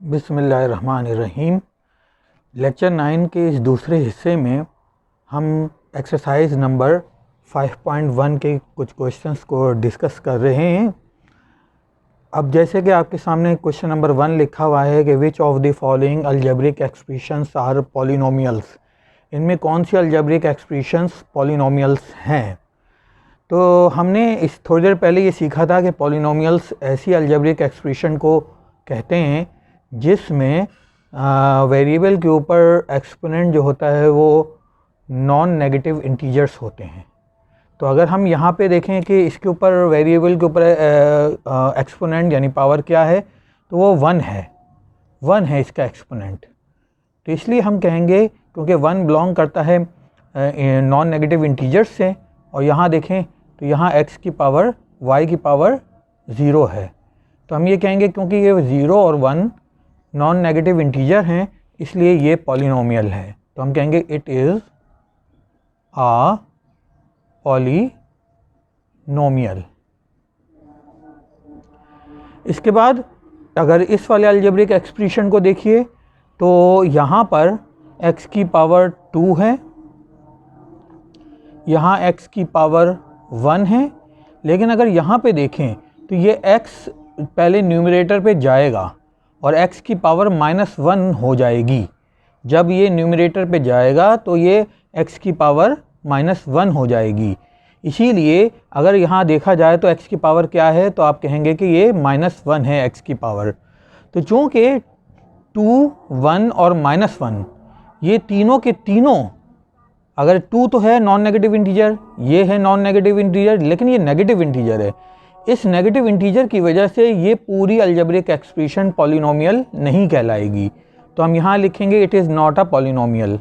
बिस्मिल्लाहिर्रहमानिर्रहीम। लेक्चर 9 के इस दूसरे हिस्से में हम एक्सरसाइज नंबर 5.1 के कुछ क्वेश्चंस को डिस्कस कर रहे हैं। अब जैसे कि आपके सामने क्वेश्चन नंबर 1 लिखा हुआ है कि which of the following algebraic expressions are polynomials, इनमें कौन सी अलजेब्रिक एक्सप्रेशंस पॉलिनोमियल्स हैं। तो हमने इस थोड़ी देर पहले ये सीखा था कि पॉलिनोमियल्स ऐसी अलजेब्रिक एक्सप्रेशन को कहते हैं जिसमें वेरिएबल के ऊपर एक्सपोनेंट जो होता है वो नॉन नेगेटिव इंटीजर्स होते हैं। तो अगर हम यहाँ पे देखें कि इसके ऊपर वेरिएबल के ऊपर एक्सपोनेंट यानी पावर क्या है, तो वो 1 है इसका एक्सपोनेंट। तो इसलिए हम कहेंगे क्योंकि 1 बिलोंग करता है नॉन नेगेटिव इंटीजर्स से, और यहाँ देखें तो यहाँ x की पावर y की पावर 0 है, तो हम ये कहेंगे क्योंकि ये 0 और 1 नॉन नेगेटिव इंटीजर हैं इसलिए ये पॉलिनोमियल है। तो हम कहेंगे इट इज़ आ पॉलिनोमियल। इसके बाद अगर इस वाले अलजेब्रिक एक्सप्रेशन को देखिए तो यहाँ पर x की पावर 2 है, यहाँ x की पावर 1 है, लेकिन अगर यहाँ पे देखें तो ये x पहले न्यूमरेटर पे जाएगा और x की पावर -1 हो जाएगी। जब ये न्यूमरेटर पे जाएगा तो ये x की पावर -1 हो जाएगी। इसीलिए अगर यहाँ देखा जाए तो x की पावर क्या है, तो आप कहेंगे कि ये -1 है x की पावर। तो चूँकि 2, 1 और -1 ये तीनों के तीनों, अगर 2 तो है नॉन नेगेटिव इंटीजर, ये है नॉन नेगेटिव इंटीजर, लेकिन ये नेगेटिव इंटीजर है। इस नेगेटिव इंटीजर की वजह से ये पूरी अलजेब्रिक एक्सप्रेशन पॉलिनोमियल नहीं कहलाएगी। तो हम यहाँ लिखेंगे it is not a polynomial.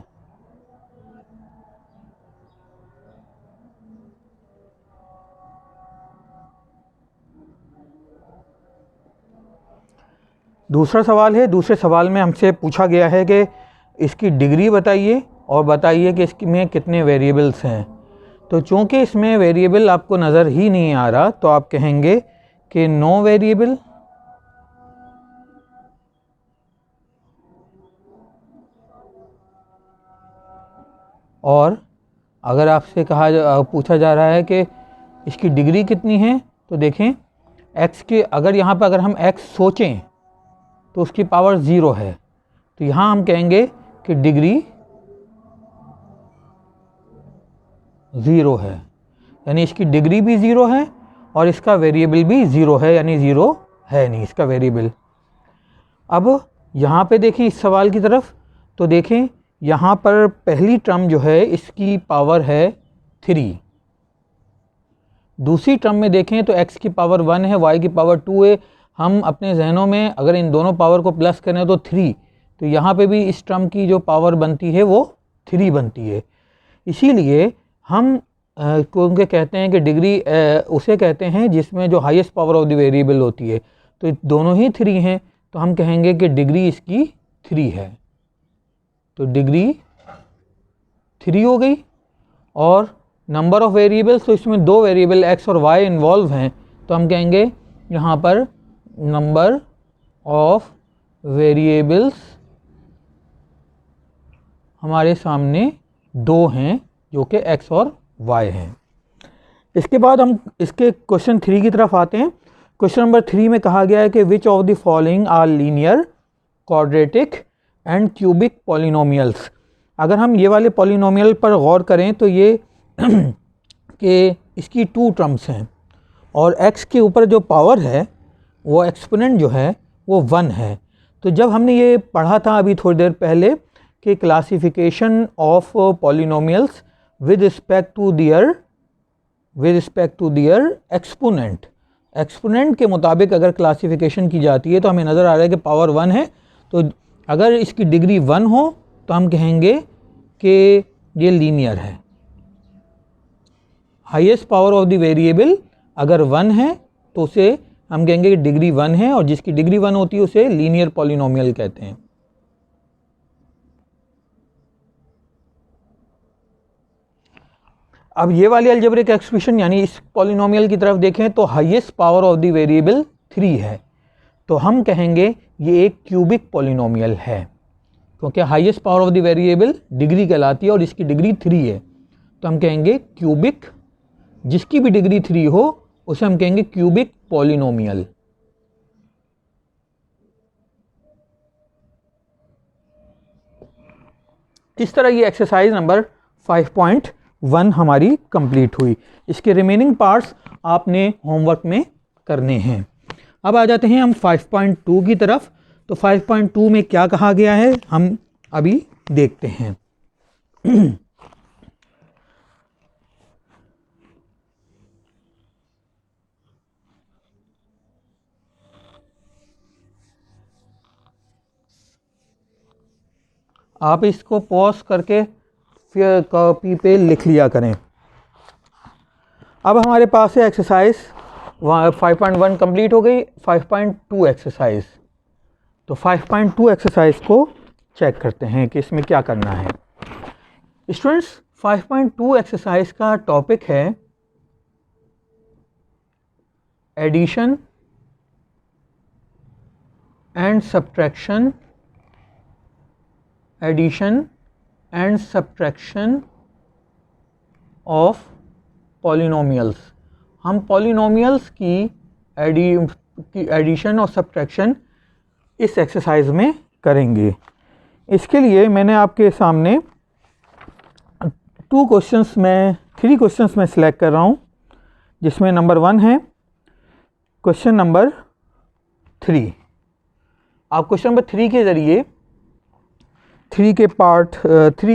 दूसरा सवाल है, दूसरे सवाल में हमसे पूछा गया है कि इसकी डिग्री बताइए और बताइए कि इसमें कितने वेरिएबल्स हैं। तो चूँकि इसमें वेरिएबल आपको नज़र ही नहीं आ रहा तो आप कहेंगे कि नो वेरिएबल, और अगर आपसे पूछा जा रहा है कि इसकी डिग्री कितनी है, तो देखें x के अगर यहाँ पर अगर हम x सोचें तो उसकी पावर 0 है, तो यहाँ हम कहेंगे कि डिग्री 0 है, यानी इसकी डिग्री भी 0 है और इसका वेरिएबल भी 0 है, यानी 0 है नहीं इसका वेरिएबल। अब यहाँ पे देखें इस सवाल की तरफ, तो देखें यहाँ पर पहली टर्म जो है इसकी पावर है 3, दूसरी टर्म में देखें तो x की पावर 1 है, y की पावर 2 है। हम अपने जहनों में अगर इन दोनों पावर को प्लस करें तो 3, तो यहाँ पे भी इस टर्म की जो पावर बनती है वो 3 बनती है। इसीलिए हम क्योंकि कहते हैं कि डिग्री उसे कहते हैं जिसमें जो highest power of the variable होती है, तो दोनों ही 3 हैं, तो हम कहेंगे कि डिग्री इसकी 3 है। तो डिग्री 3 हो गई। और नंबर ऑफ़ वेरिएबल्स, तो इसमें 2 वेरिएबल x और y इन्वॉल्व हैं, तो हम कहेंगे यहाँ पर नंबर ऑफ वेरिएबल्स हमारे सामने 2 हैं जो कि x और y हैं। इसके बाद हम इसके क्वेश्चन 3 की तरफ आते हैं। क्वेश्चन नंबर 3 में कहा गया है कि which of the following are linear, quadratic and cubic polynomials. अगर हम ये वाले पॉलिनोमियल पर गौर करें तो ये कि इसकी 2 टर्म्स हैं और x के ऊपर जो पावर है वो एक्सपोनेंट जो है वो 1 है। तो जब हमने ये पढ़ा था अभी थोड़ी देर पहले कि classification of polynomials with respect to their exponent, exponent के मुताबिक अगर क्लासिफिकेशन की जाती है तो हमें नज़र आ रहा है कि पावर 1 है, तो अगर इसकी डिग्री 1 हो तो हम कहेंगे कि ये लीनियर है। Highest power of the variable अगर 1 है तो उसे हम कहेंगे कि डिग्री 1 है, और जिसकी डिग्री 1 होती है उसे लीनियर पॉलिनोमियल कहते हैं। अब ये वाली अलजेब्रिक एक्सप्रेशन यानी इस पॉलिनोमियल की तरफ देखें तो highest power of the variable 3 है, तो हम कहेंगे ये एक क्यूबिक पॉलिनोमियल है, क्योंकि highest power of the variable degree कहलाती है और इसकी डिग्री 3 है, तो हम कहेंगे क्यूबिक, जिसकी भी डिग्री 3 हो उसे हम कहेंगे क्यूबिक पॉलिनोमियल। इस तरह ये एक्सरसाइज नंबर 5.1 हमारी कंप्लीट हुई। इसके रिमेनिंग पार्ट्स आपने होमवर्क में करने हैं। अब आ जाते हैं हम 5.2 की तरफ। तो 5.2 में क्या कहा गया है हम अभी देखते हैं। आप इसको पॉज करके फिर कॉपी पे लिख लिया करें। अब हमारे पास है एक्सरसाइज 5.1 कंप्लीट हो गई। 5.2 एक्सरसाइज, तो 5.2 एक्सरसाइज को चेक करते हैं कि इसमें क्या करना है। स्टूडेंट्स, 5.2 एक्सरसाइज का टॉपिक है addition and subtraction, addition and subtraction of polynomials. हम पॉलिनोमियल्स की एडिशन और सब्ट्रैक्शन इस एक्सरसाइज में करेंगे। इसके लिए मैंने आपके सामने 3 क्वेश्चंस में सिलेक्ट कर रहा हूँ, जिसमें नंबर 1 है क्वेश्चन नंबर 3। आप क्वेश्चन नंबर 3 के ज़रिए 3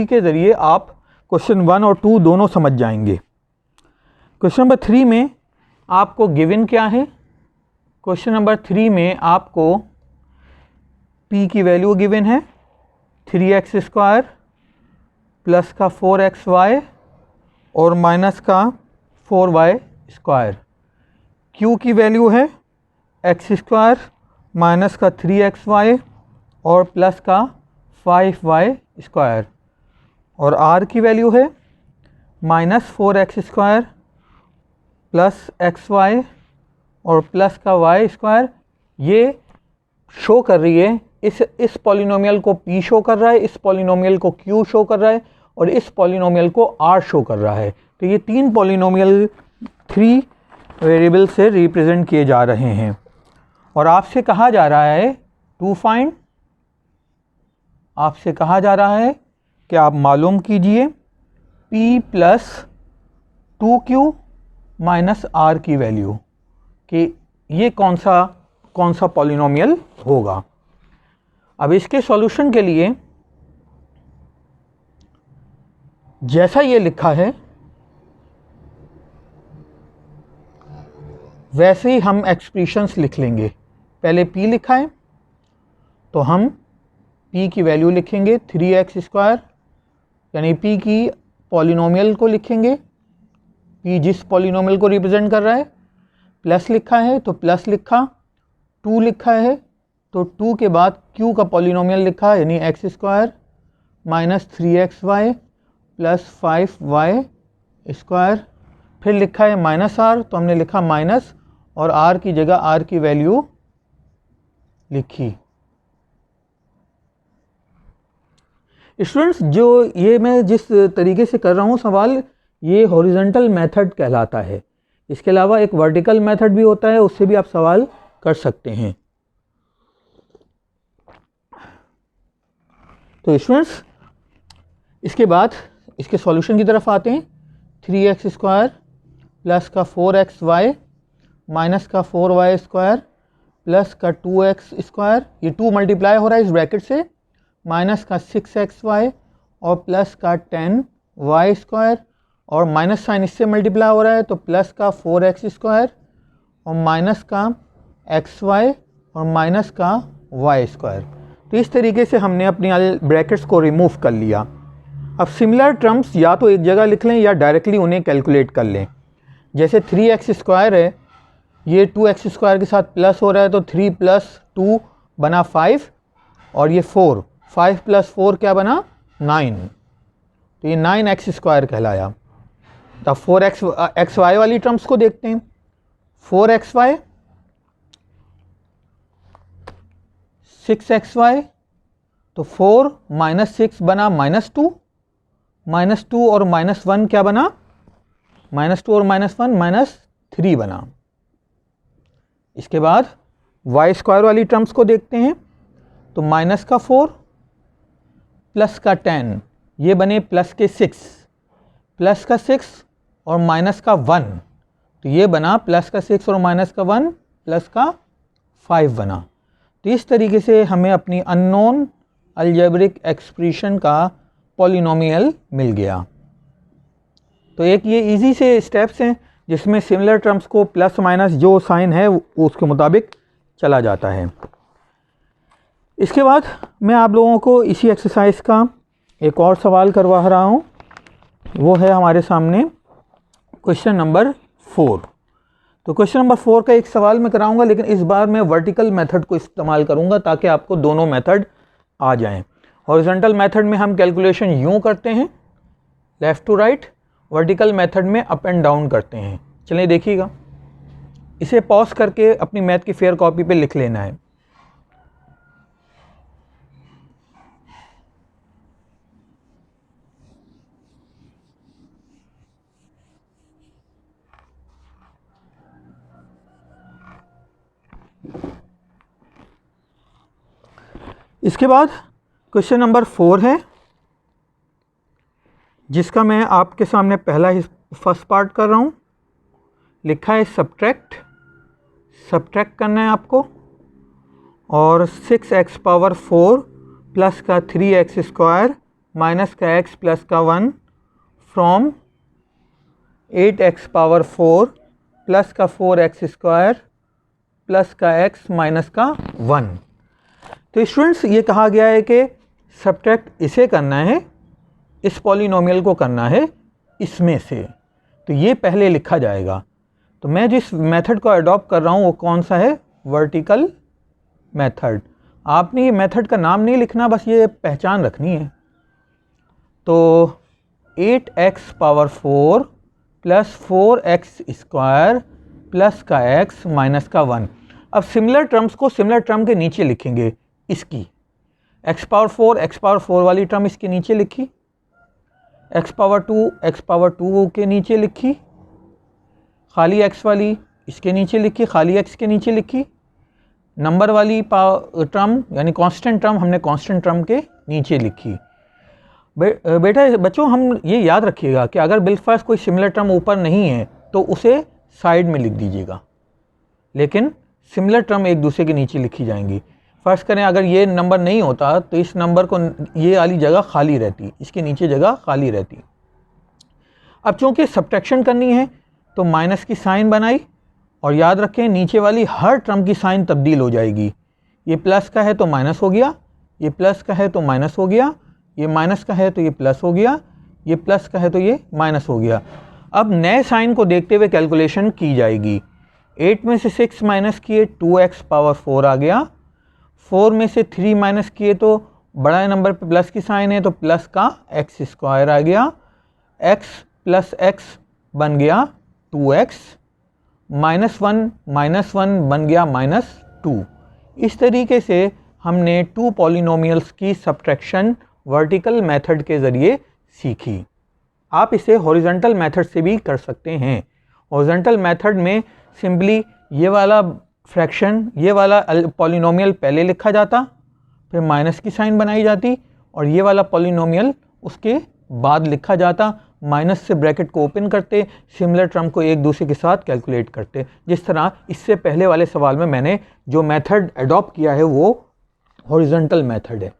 के ज़रिए आप क्वेश्चन 1 और 2 दोनों समझ जाएंगे। क्वेश्चन नंबर 3 में आपको गिवन क्या है? क्वेश्चन नंबर 3 में आपको p की वैल्यू गिवन है 3x² प्लस का 4xy और माइनस का 4y²। q की वैल्यू है x² माइनस का 3xy और प्लस का 5y²। और r की वैल्यू है माइनस 4x² प्लस xy और प्लस का y²। ये शो कर रही है, इस पॉलिनोमियल को p शो कर रहा है, इस पॉलिनोमियल को q शो कर रहा है और इस पॉलिनोमियल को r शो कर रहा है। तो ये 3 पॉलिनोमियल 3 वेरिएबल से रिप्रेजेंट किए जा रहे हैं और आपसे कहा जा रहा है टू फाइंड, आपसे कहा जा रहा है कि आप मालूम कीजिए p plus 2q minus r की वैल्यू, कि ये कौन सा पॉलिनोमियल होगा। अब इसके सॉल्यूशन के लिए जैसा ये लिखा है वैसे ही हम एक्सप्रेशंस लिख लेंगे। पहले p लिखा है तो हम p की वैल्यू लिखेंगे 3x², यानी p की पॉलिनोमियल को लिखेंगे, p जिस पॉलिनोमियल को रिप्रेजेंट कर रहा है। प्लस लिखा है तो प्लस लिखा, 2 लिखा है तो 2 के बाद q का पॉलिनोमियल लिखा, यानी x² minus 3xy plus 5y²। फिर लिखा है माइनस r, तो हमने लिखा माइनस और r की जगह r की वैल्यू लिखी। स्टूडेंट्स, जो ये मैं जिस तरीके से कर रहा हूँ सवाल, ये हॉरिजॉन्टल मेथड कहलाता है। इसके अलावा एक वर्टिकल मेथड भी होता है, उससे भी आप सवाल कर सकते हैं। तो स्टूडेंट्स, इसके बाद इसके सॉल्यूशन की तरफ आते हैं। 3x² प्लस का 4xy माइनस का 4y² प्लस का 2x², ये 2 मल्टीप्लाई हो रहा है इस ब्रैकेट से, माइनस का 6xy और प्लस का 10y² और माइनस साइन इससे मल्टीप्लाई हो रहा है तो प्लस का 4x² और माइनस का xy और माइनस का y²। तो इस तरीके से हमने अपनी ब्रैकेट्स को रिमूव कर लिया। अब सिमिलर टर्म्स या तो एक जगह लिख लें या डायरेक्टली उन्हें कैलकुलेट कर लें। जैसे 3x² है, ये 2x² के साथ प्लस हो रहा है तो 3 + 2 बना 5 और ये 4, 5 + 4 क्या बना 9, तो ये 9x² कहलाया। तब 4xy वाली टर्म्स को देखते हैं। 4xy 6xy, तो 4 माइनस 6 बना -2, -2 और -1 क्या बना, -2 और -1 -3 बना। इसके बाद वाई स्क्वायर वाली टर्म्स को देखते हैं, तो माइनस का 4 प्लस का 10, ये बने प्लस के 6, प्लस का 6 और माइनस का 1, तो ये बना प्लस का 6 और माइनस का 1 प्लस का 5 बना। तो इस तरीके से हमें अपनी अननोन अलजेब्रिक एक्सप्रेशन का पॉलिनोमियल मिल गया। तो एक ये इजी से स्टेप्स हैं जिसमें सिमिलर टर्म्स को प्लस माइनस जो साइन है उसके मुताबिक चला जाता है। इसके बाद मैं आप लोगों को इसी एक्सरसाइज का एक और सवाल करवा रहा हूँ, वो है हमारे सामने क्वेश्चन नंबर 4। तो क्वेश्चन नंबर 4 का एक सवाल मैं कराऊंगा, लेकिन इस बार मैं वर्टिकल मेथड को इस्तेमाल करूंगा ताकि आपको दोनों मेथड आ जाएं। हॉरिजॉन्टल मेथड में हम कैलकुलेशन यूं करते हैं left to right, vertical method में अप एंड डाउन करते हैं। चलिए देखिएगा, इसे पॉज करके अपनी मैथ की फेयर कॉपी पे लिख लेना है। इसके बाद क्वेश्चन नंबर 4 है, जिसका मैं आपके सामने पहला फर्स्ट पार्ट कर रहा हूँ। लिखा है सब्ट्रैक्ट करना है आपको, और 6x पावर 4 प्लस का 3x स्क्वायर माइनस का x प्लस का 1 फ्रॉम 8x पावर 4 प्लस का 4x स्क्वायर प्लस का x माइनस का 1। तो स्टूडेंट्स ये कहा गया है कि सब्ट्रैक्ट इसे करना है, इस पॉलिनोमियल को करना है इसमें से, तो ये पहले लिखा जाएगा। तो मैं जिस मेथड को अडॉप्ट कर रहा हूँ वो कौन सा है, वर्टिकल मेथड। आपने ये मेथड का नाम नहीं लिखना, बस ये पहचान रखनी है। तो 8x power 4 plus 4x square plus का x माइनस का 1। अब सिमिलर टर्म्स को सिमिलर टर्म के नीचे लिखेंगे। इसकी x पावर 4 वाली टर्म इसके नीचे लिखी, x पावर 2 के नीचे लिखी, खाली x वाली इसके नीचे लिखी, खाली x के नीचे लिखी, नंबर वाली टर्म यानी कांस्टेंट टर्म हमने कांस्टेंट टर्म के नीचे लिखी। बेटा बच्चों हम ये याद रखिएगा कि अगर बिलफर्ज कोई सिमिलर टर्म ऊपर नहीं है तो उसे साइड में लिख दीजिएगा, लेकिन सिमिलर टर्म एक दूसरे के नीचे लिखी जाएंगी। फर्ज करें अगर ये नंबर नहीं होता तो इस नंबर को ये वाली जगह खाली रहती, इसके नीचे जगह खाली रहती। अब चूंकि सब्ट्रैक्शन करनी है तो माइनस की साइन बनाई, और याद रखें नीचे वाली हर टर्म की साइन तब्दील हो जाएगी। ये प्लस का है तो माइनस हो गया, ये प्लस का है तो माइनस हो गया, ये माइनस का है तो ये प्लस हो गया, ये प्लस का है तो ये माइनस हो गया। अब नए साइन को देखते हुए कैलकुलेशन की जाएगी। 8 में से 6 माइनस किए 2x पावर 4 आ गया, 4 में से 3 माइनस किए तो बड़ा नंबर पे प्लस की साइन है तो प्लस का x स्क्वायर आ गया, x प्लस x बन गया 2x, -1 बन गया -2। इस तरीके से हमने 2 पॉलिनोमियल्स की सब्ट्रैक्शन वर्टिकल मेथड के ज़रिए सीखी। आप इसे हॉरिजॉन्टल मेथड से भी कर सकते हैं। हॉरिजॉन्टल मेथड में सिंपली ये वाला फ्रैक्शन, ये वाला पॉलिनोमियल पहले लिखा जाता, फिर माइनस की साइन बनाई जाती, और ये वाला पॉलिनोमियल उसके बाद लिखा जाता। माइनस से ब्रैकेट को ओपन करते, सिमिलर टर्म को एक दूसरे के साथ कैलकुलेट करते। जिस तरह इससे पहले वाले सवाल में मैंने जो मेथड अडॉप्ट किया है वो हॉरिजॉन्टल मेथड है।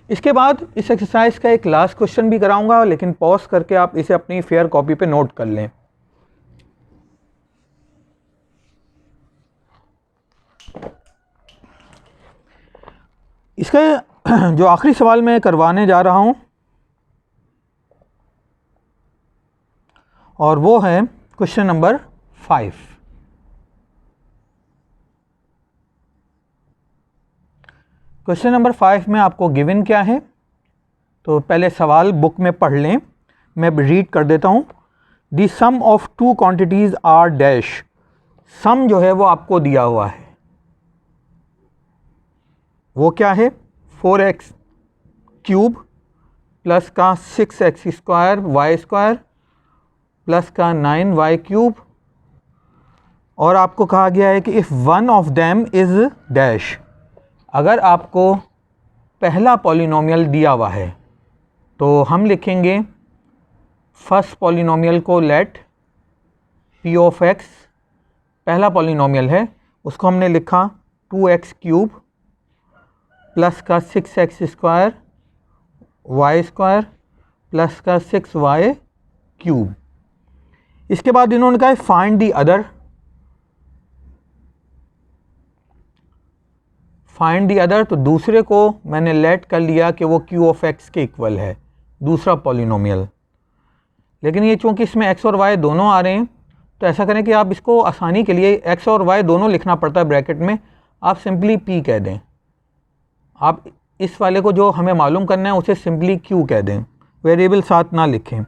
इसके बाद इस एक्सरसाइज का एक लास्ट क्वेश्चन भी कराऊंगा, लेकिन पॉज करके आप इसे अपनी फेयर कॉपी पे नोट कर लें। इसका जो आखिरी सवाल मैं करवाने जा रहा हूं और वो है क्वेश्चन नंबर 5। क्वेश्चन नंबर 5 में आपको गिवन क्या है, तो पहले सवाल बुक में पढ़ लें, मैं रीड कर देता हूँ। दी सम ऑफ 2 क्वांटिटीज़ आर डैश। सम जो है वो आपको दिया हुआ है, वो क्या है 4x क्यूब प्लस का 6x square Y square plus का 9y क्यूब, और आपको कहा गया है कि if one of them is dash. अगर आपको पहला पॉलिनोमियल दिया हुआ है तो हम लिखेंगे फर्स्ट पॉलिनोमियल को लेट p ऑफ x, पहला पॉलिनोमियल है उसको हमने लिखा 2x क्यूब प्लस का 6x square Y square plus का 6y क्यूब। इसके बाद इन्होंने कहा find the other, find the other, तो दूसरे को मैंने लेट कर लिया कि वो q ऑफ x के इक्वल है, दूसरा पॉलिनोमियल। लेकिन ये चूंकि इसमें x और y दोनों आ रहे हैं तो ऐसा करें कि आप इसको आसानी के लिए x और y दोनों लिखना पड़ता है ब्रैकेट में, आप सिंपली p कह दें। आप इस वाले को जो हमें मालूम करना है उसे सिंपली q कह दें, वेरिएबल साथ ना लिखें।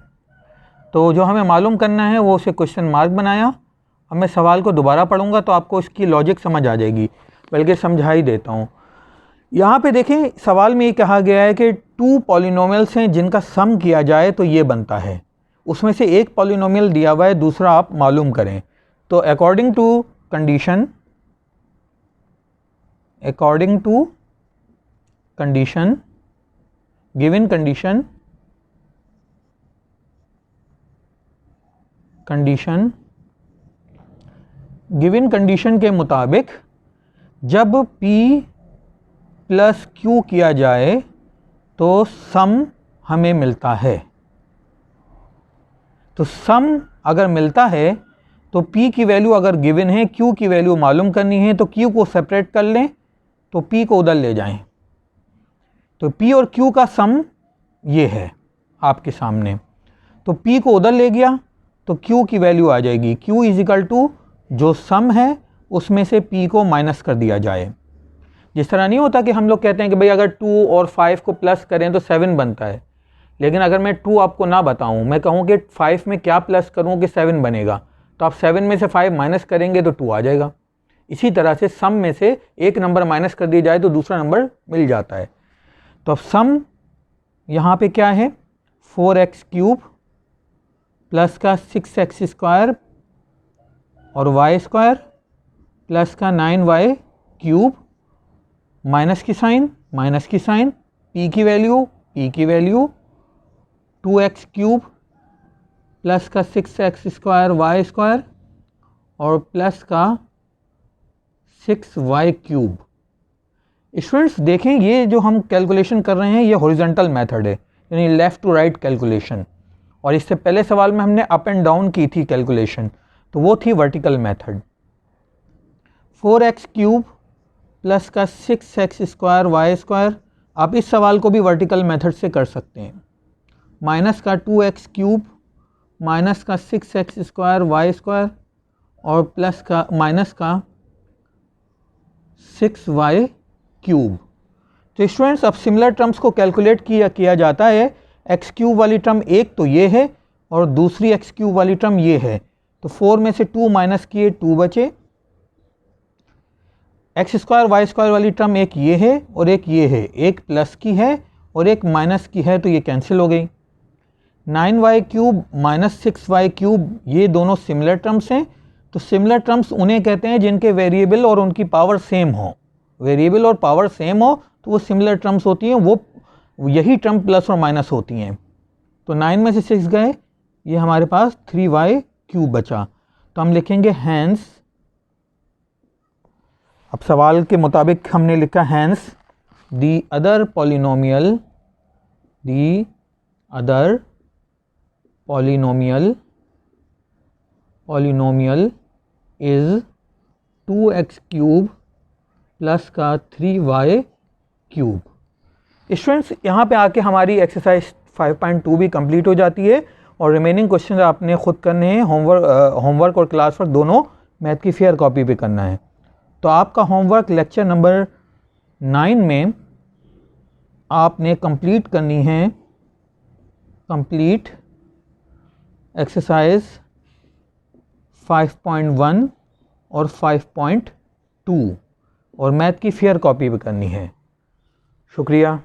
तो जो हमें मालूम करना है वो उसे क्वेश्चन मार्क बनाया। अब मैं सवाल को दोबारा पढ़ूंगा तो आपको इसकी लॉजिक समझ आ जाएगी, बल्कि समझा ही देता हूँ। यहाँ पे देखें सवाल में ये कहा गया है कि 2 पॉलिनोमियल्स हैं जिनका सम किया जाए तो ये बनता है, उसमें से एक पॉलिनोमियल दिया हुआ है, दूसरा आप मालूम करें। तो according to condition, according to condition, given condition, condition, given condition के मुताबिक जब p प्लस q किया जाए तो सम हमें मिलता है। तो सम अगर मिलता है तो p की वैल्यू अगर गिवन है, q की वैल्यू मालूम करनी है, तो q को सेपरेट कर लें तो p को उधर ले जाएं। तो p और q का सम ये है आपके सामने, तो p को उधर ले गया तो q की वैल्यू आ जाएगी q इज इक्वल टू जो सम है उसमें से p को माइनस कर दिया जाए। जिस तरह नहीं होता कि हम लोग कहते हैं कि भाई अगर 2 और 5 को प्लस करें तो 7 बनता है, लेकिन अगर मैं 2 आपको ना बताऊं, मैं कहूं कि 5 में क्या प्लस करूं कि 7 बनेगा, तो आप 7 में से 5 माइनस करेंगे तो 2 आ जाएगा। इसी तरह से सम में से एक नंबर माइनस कर दिया जाए तो दूसरा नंबर मिल जाता है। तो अब सम यहाँ पे क्या है 4x क्यूब प्लस का 6x स्क्वायर और y स्क्वायर प्लस का 9y क्यूब, माइनस की साइन, माइनस की साइन, p की वैल्यू 2x क्यूब प्लस का 6x स्क्वायर y स्क्वायर और प्लस का 6y क्यूब। स्टूडेंट्स देखें ये जो हम कैलकुलेशन कर रहे हैं ये हॉरिजॉन्टल मेथड है, यानी लेफ़्ट टू राइट कैलकुलेशन, और इससे पहले सवाल में हमने अप एंड डाउन की थी कैलकुलेशन, तो वो थी vertical method. 4x cube plus का 6x स्क्वायर वाई स्क्वायर, आप इस सवाल को भी वर्टिकल मेथड से कर सकते हैं। माइनस का 2x क्यूब माइनस का 6x स्क्वायर वाई स्क्वायर और प्लस का माइनस का 6y क्यूब। तो स्टूडेंट्स अब सिमिलर टर्म्स को कैलकुलेट किया जाता है। x क्यूब वाली टर्म एक तो ये है और दूसरी x क्यूब वाली टर्म ये है, तो 4 में से 2 माइनस किए 2 बचे। एक्स स्क्वायर वाई स्क्वायर वाली टर्म एक ये है और एक ये है, एक प्लस की है और एक माइनस की है, तो ये कैंसिल हो गई। 9y cube minus 6y cube, ये दोनों सिमिलर टर्म्स हैं। तो सिमिलर टर्म्स उन्हें कहते हैं जिनके वेरिएबल और उनकी पावर सेम हो। वेरिएबल और पावर सेम हो तो वो सिमिलर टर्म्स होती हैं, वो यही टर्म प्लस और माइनस होती हैं। तो 9 में से 6 गए, ये हमारे पास 3y क्यूब बचा, तो हम लिखेंगे हैंस। अब सवाल के मुताबिक हमने लिखा hence the other polynomial, the other polynomial is 2x cube plus का 3y क्यूब। स्टूडेंट्स यहाँ पे आके हमारी एक्सरसाइज 5.2 भी कंप्लीट हो जाती है और रिमेनिंग क्वेश्चन आपने खुद करने हैं। होमवर्क और क्लास वर्क दोनों मैथ की फेयर कॉपी पे करना है। तो आपका होमवर्क लेक्चर नंबर 9 में आपने कंप्लीट करनी है, कंप्लीट एक्सरसाइज 5.1 और 5.2 और मैथ की फेयर कॉपी भी करनी है। शुक्रिया।